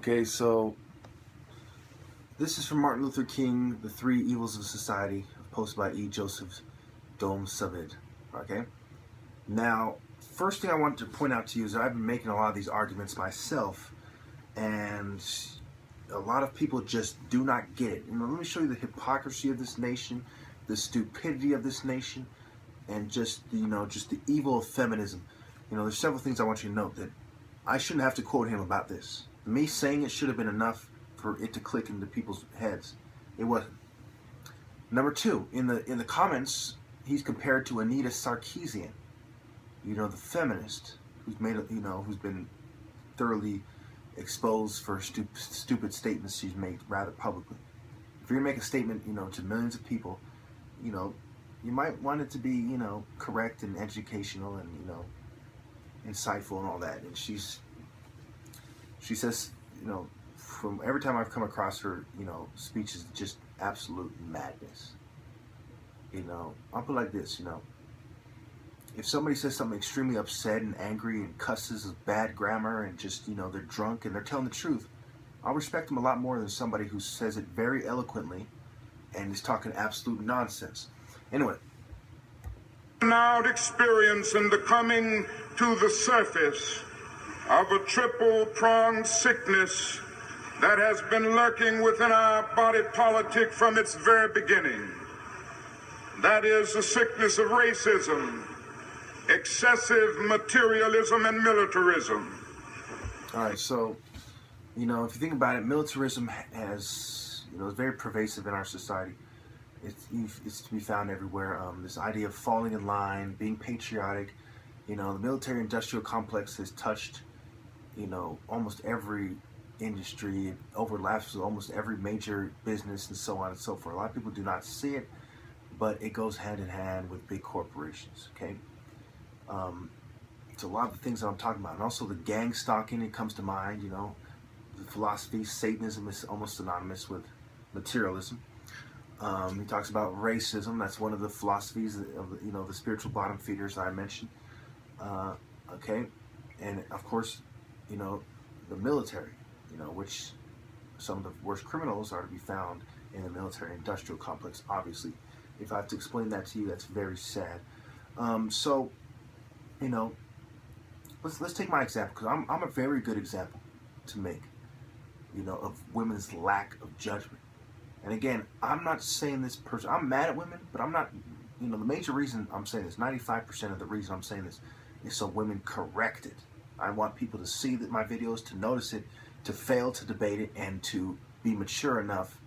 Okay, so this is from Martin Luther King, The Three Evils of Society, posted by E. Joseph Dome Savid. Okay? Now, first thing I want to point out to you is that I've been making a lot of these arguments myself, and a lot of people just do not get it. Let me show you the hypocrisy of this nation, the stupidity of this nation, and just the evil of feminism. There's several things I want you to note that I shouldn't have to quote him about this. Me saying it should have been enough for it to click into people's heads. It wasn't. Number two, in the comments, he's compared to Anita Sarkeesian, the feminist who's who's been thoroughly exposed for stupid statements she's made rather publicly. If you're gonna make a statement, to millions of people, you might want it to be, correct and educational and insightful and all that. And she says, from every time I've come across her, speeches, just absolute madness. I'll put it like this, if somebody says something extremely upset and angry and cusses with bad grammar and just, they're drunk and they're telling the truth, I'll respect them a lot more than somebody who says it very eloquently and is talking absolute nonsense. Anyway. Now experiencing the coming to the surface of a triple-pronged sickness that has been lurking within our body politic from its very beginning. That is the sickness of racism, excessive materialism, and militarism. All right, so, if you think about it, militarism is very pervasive in our society. It's to be found everywhere. This idea of falling in line, being patriotic. The military-industrial complex has touched, almost every industry. It overlaps with almost every major business and so on and so forth. A lot of people do not see it, but it goes hand in hand with big corporations, okay? It's a lot of the things that I'm talking about. And also the gang stalking, it comes to mind, the philosophy, Satanism is almost synonymous with materialism. He talks about racism. That's one of the philosophies of, the spiritual bottom feeders I mentioned. Okay? And, of course, the military, which some of the worst criminals are to be found in the military-industrial complex, obviously. If I have to explain that to you, that's very sad. So, let's take my example, because I'm a very good example to make, of women's lack of judgment. And again, I'm not saying this person, I'm mad at women, but I'm not, the major reason I'm saying this, 95% of the reason I'm saying this is so women correct it. I want people to see that my videos, to notice it, to fail to debate it, and to be mature enough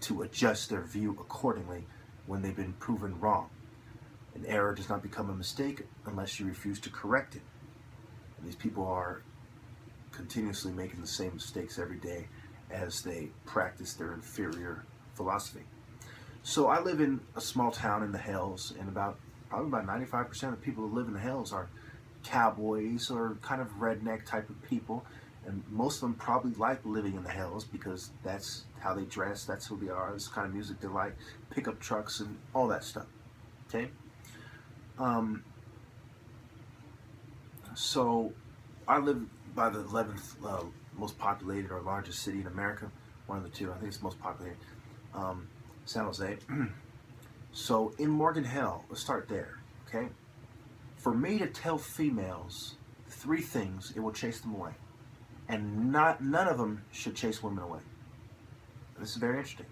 to adjust their view accordingly when they've been proven wrong. An error does not become a mistake unless you refuse to correct it. And these people are continuously making the same mistakes every day as they practice their inferior philosophy. So I live in a small town in the hills, and probably about 95% of the people who live in the hills are cowboys or kind of redneck type of people, and most of them probably like living in the hills because that's how they dress, that's who they are, this kind of music they like, pickup trucks and all that stuff. Okay? So I live by the 11th most populated or largest city in America, one of the two, I think it's the most populated, San Jose. So in Morgan Hill, let's start there, okay? For me to tell females 3 things, it will chase them away. And none of them should chase women away. This is very interesting.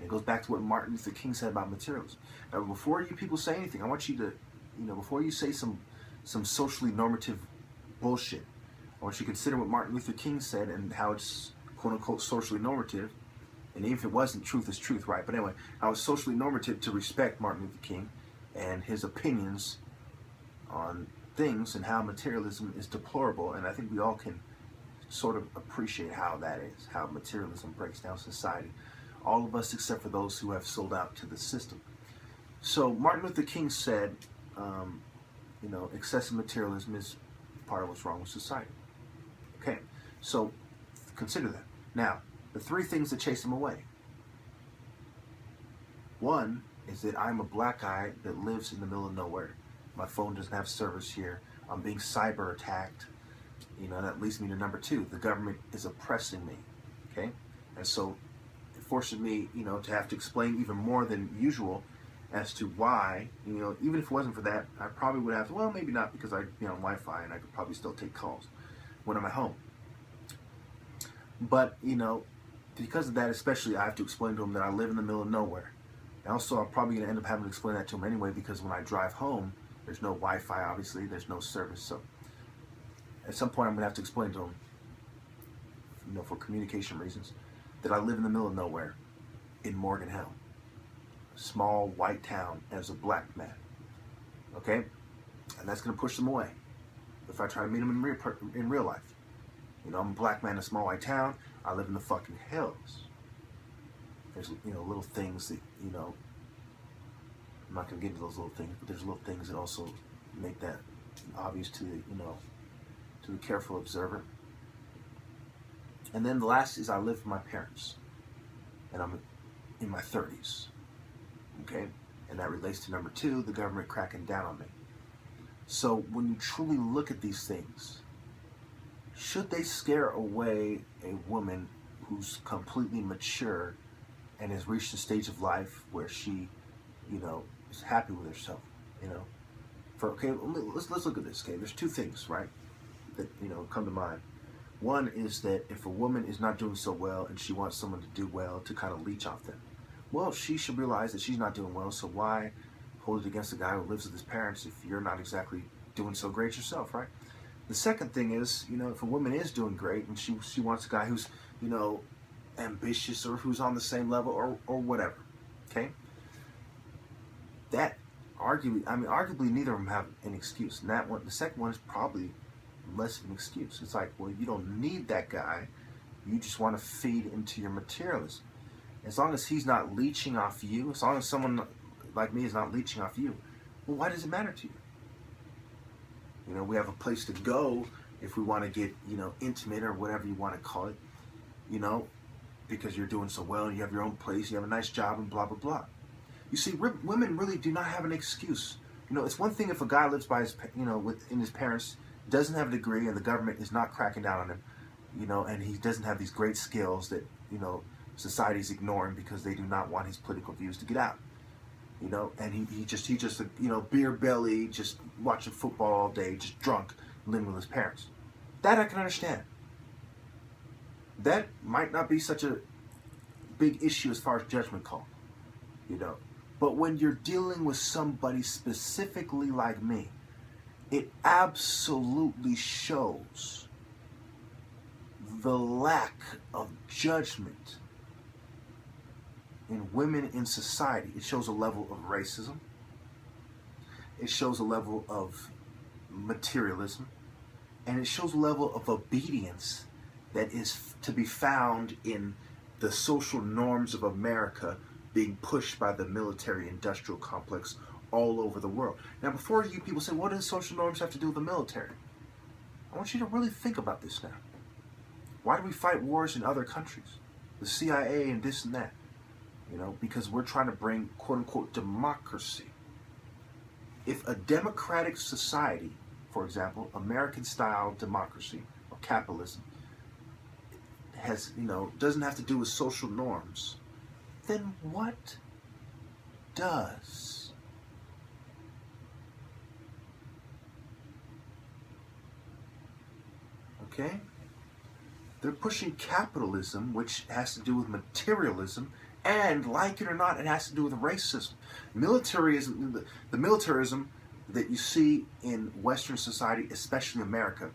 It goes back to what Martin Luther King said about materialism. Now, before you people say anything, I want you to, before you say some socially normative bullshit, I want you to consider what Martin Luther King said and how it's quote-unquote socially normative. And even if it wasn't, truth is truth, right? But anyway, how it's socially normative to respect Martin Luther King and his opinions on things and how materialism is deplorable. And I think we all can sort of appreciate how that is, how materialism breaks down society. All of us except for those who have sold out to the system. So Martin Luther King said, excessive materialism is part of what's wrong with society. Okay, so consider that. Now, the 3 things that chase him away. One is that I'm a black guy that lives in the middle of nowhere. My phone doesn't have service here. I'm being cyber attacked. You know, that leads me to number 2. The government is oppressing me. Okay? And so it forces me, you know, to have to explain even more than usual as to why, you know, even if it wasn't for that, I probably would have, well, maybe not, because I'd be on Wi-Fi and I could probably still take calls when I'm at home. But, you know, because of that especially, I have to explain to them that I live in the middle of nowhere. And also, I'm probably going to end up having to explain that to them anyway, because when I drive home, there's no Wi-Fi, obviously, there's no service. So at some point, I'm going to have to explain to them, you know, for communication reasons, that I live in the middle of nowhere in Morgan Hill, a small white town, as a black man. Okay? And that's going to push them away if I try to meet them in real life. You know, I'm a black man in a small white town. I live in the fucking hills. There's, you know, little things that, you know, I'm not going to get into those little things, but there's little things that also make that obvious to the, you know, to the careful observer. And then the last is I live with my parents, and I'm in my 30s. Okay? And that relates to number 2, the government cracking down on me. So when you truly look at these things, should they scare away a woman who's completely mature and has reached a stage of life where she, you know, is happy with herself, you know? Okay, let's look at this, okay? There's 2 things, right, that, you know, come to mind. One is that if a woman is not doing so well and she wants someone to do well to kind of leech off them, well, she should realize that she's not doing well, so why hold it against a guy who lives with his parents if you're not exactly doing so great yourself, right? The second thing is, you know, if a woman is doing great and she wants a guy who's, you know, ambitious or who's on the same level or whatever, okay? That arguably neither of them have an excuse. And that one, the second one is probably less of an excuse. It's like, well, you don't need that guy. You just want to feed into your materialism. As long as he's not leeching off you, as long as someone like me is not leeching off you, well, why does it matter to you? You know, we have a place to go if we want to get, you know, intimate or whatever you want to call it, you know, because you're doing so well and you have your own place, you have a nice job and blah, blah, blah. You see, women really do not have an excuse. You know, it's one thing if a guy lives by his, you know, within his parents, doesn't have a degree and the government is not cracking down on him, you know, and he doesn't have these great skills that, you know, society's ignoring because they do not want his political views to get out. You know, and he just, you know, beer belly, just watching football all day, just drunk, living with his parents. That I can understand. That might not be such a big issue as far as judgment call, you know. But when you're dealing with somebody specifically like me, it absolutely shows the lack of judgment in women in society. It shows a level of racism. It shows a level of materialism. And it shows a level of obedience that is to be found in the social norms of America being pushed by the military-industrial complex all over the world. Now, before you people say, what does social norms have to do with the military? I want you to really think about this now. Why do we fight wars in other countries? The CIA and this and that. You know, because we're trying to bring, quote-unquote, democracy. If a democratic society, for example, American-style democracy or capitalism, has, you know, doesn't have to do with social norms, then what does? Okay? They're pushing capitalism, which has to do with materialism, and, like it or not, it has to do with racism. Militarism, the militarism that you see in Western society, especially America,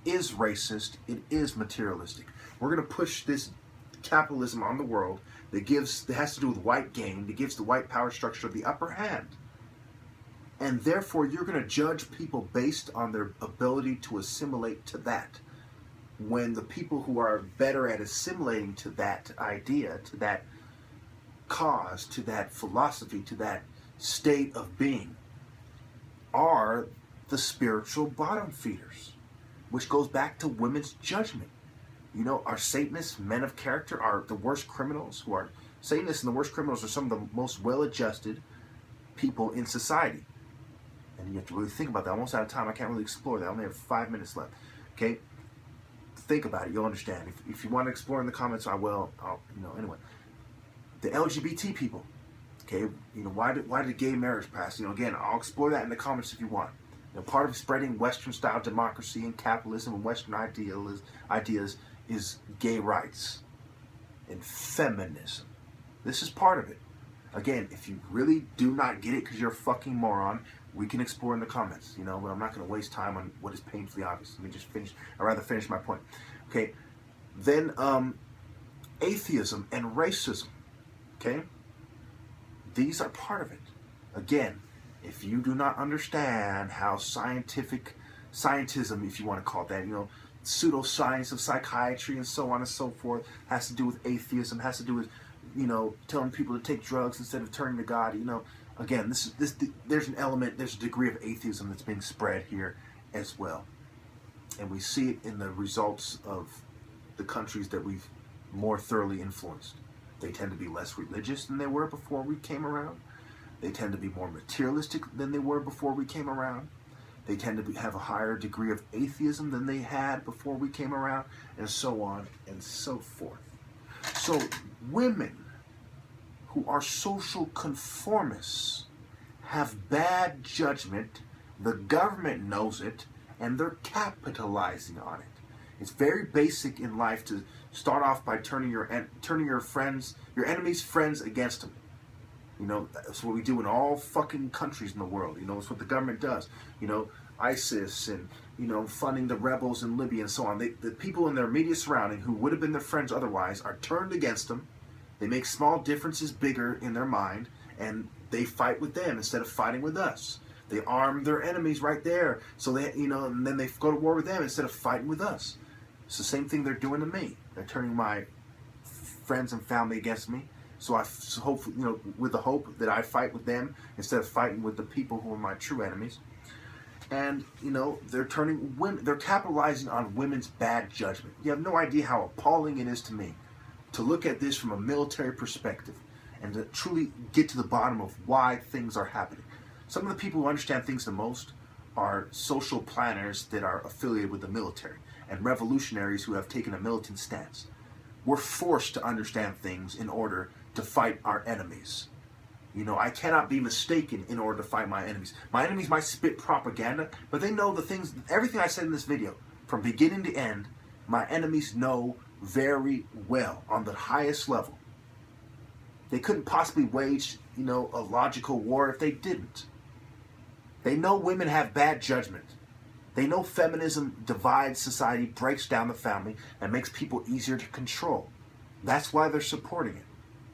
is racist. It is materialistic. We're going to push this capitalism on the world that has to do with white gain, that gives the white power structure the upper hand. And therefore, you're going to judge people based on their ability to assimilate to that. When the people who are better at assimilating to that idea, to that cause, to that philosophy, to that state of being, are the spiritual bottom feeders, which goes back to women's judgment. You know, are Satanists men of character? Are the worst criminals who are Satanists and the worst criminals are some of the most well-adjusted people in society? And you have to really think about that. I'm almost out of time. I can't really explore that. I only have 5 minutes left. Okay, think about it, you'll understand. If you want to explore in the comments, I will. Anyway, the LGBT people. Okay, why did gay marriage pass? Again, I'll explore that in the comments if you want. Part of spreading Western-style democracy and capitalism and Western ideas is gay rights and feminism. This is part of it. Again, if you really do not get it because you're a fucking moron, we can explore in the comments, but I'm not going to waste time on what is painfully obvious. Let me just finish. I'd rather finish my point. Okay, then atheism and racism. Okay, these are part of it. Again, if you do not understand how scientism, if you want to call it that, pseudoscience of psychiatry and so on and so forth, has to do with atheism, has to do with, telling people to take drugs instead of turning to God, again, there's an element, there's a degree of atheism that's being spread here as well. And we see it in the results of the countries that we've more thoroughly influenced. They tend to be less religious than they were before we came around. They tend to be more materialistic than they were before we came around. They tend to have a higher degree of atheism than they had before we came around, and so on and so forth. So women who are social conformists have bad judgment, the government knows it, and they're capitalizing on it. It's very basic in life to start off by turning your enemy's friends against them. That's what we do in all fucking countries in the world. It's what the government does. ISIS and, funding the rebels in Libya and so on. The people in their immediate surrounding who would have been their friends otherwise are turned against them. They make small differences bigger in their mind, and they fight with them instead of fighting with us. They arm their enemies right there, so they, and then they go to war with them instead of fighting with us. It's the same thing they're doing to me. They're turning my friends and family against me. So hopefully, with the hope that I fight with them instead of fighting with the people who are my true enemies. And, they're capitalizing on women's bad judgment. You have no idea how appalling it is to me to look at this from a military perspective and to truly get to the bottom of why things are happening. Some of the people who understand things the most are social planners that are affiliated with the military and revolutionaries who have taken a militant stance. We're forced to understand things in order to fight our enemies. I cannot be mistaken in order to fight my enemies. My enemies might spit propaganda, but they know everything I said in this video, from beginning to end, my enemies know very well on the highest level. They couldn't possibly wage, a logical war if they didn't. They know women have bad judgment. They know feminism divides society, breaks down the family, and makes people easier to control. That's why they're supporting it.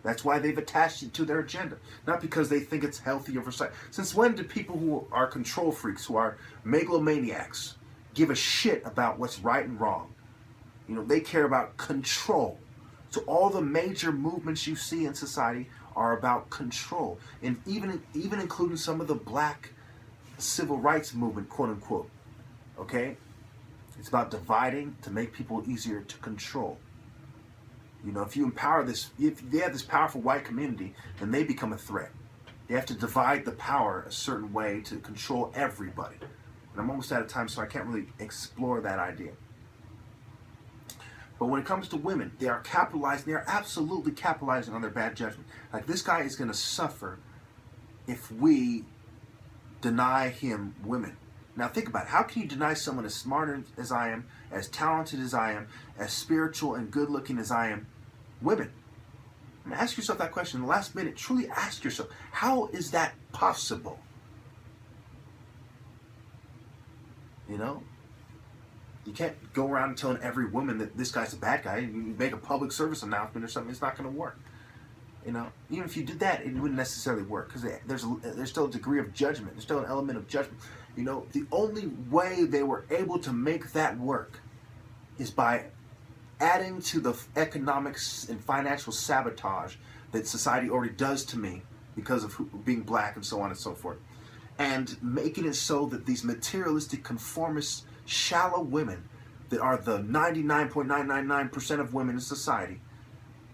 That's why they've attached it to their agenda. Not because they think it's healthy or for society. Since when do people who are control freaks, who are megalomaniacs, give a shit about what's right and wrong? They care about control. So all the major movements you see in society are about control. And even including some of the black civil rights movement, quote unquote. Okay? It's about dividing to make people easier to control. If you empower if they have this powerful white community, then they become a threat. They have to divide the power a certain way to control everybody. And I'm almost out of time, so I can't really explore that idea. But when it comes to women, they are absolutely capitalizing on their bad judgment. Like, this guy is going to suffer if we deny him women. Now think about it. How can you deny someone as smart as I am, as talented as I am, as spiritual and good looking as I am, women? I mean, ask yourself that question in the last minute. Truly ask yourself, how is that possible? You can't go around telling every woman that this guy's a bad guy. You make a public service announcement or something, it's not going to work. Even if you did that, it wouldn't necessarily work, because there's still a degree of judgment. There's still an element of judgment. The only way they were able to make that work is by adding to the economics and financial sabotage that society already does to me because of being black and so on and so forth, and making it so that these materialistic, conformist, shallow women that are the 99.999% of women in society,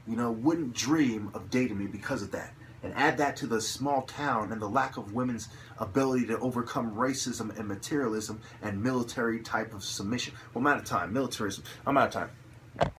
wouldn't dream of dating me because of that. And add that to the small town and the lack of women's ability to overcome racism and materialism and military type of submission. Well, I'm out of time. Militarism. I'm out of time.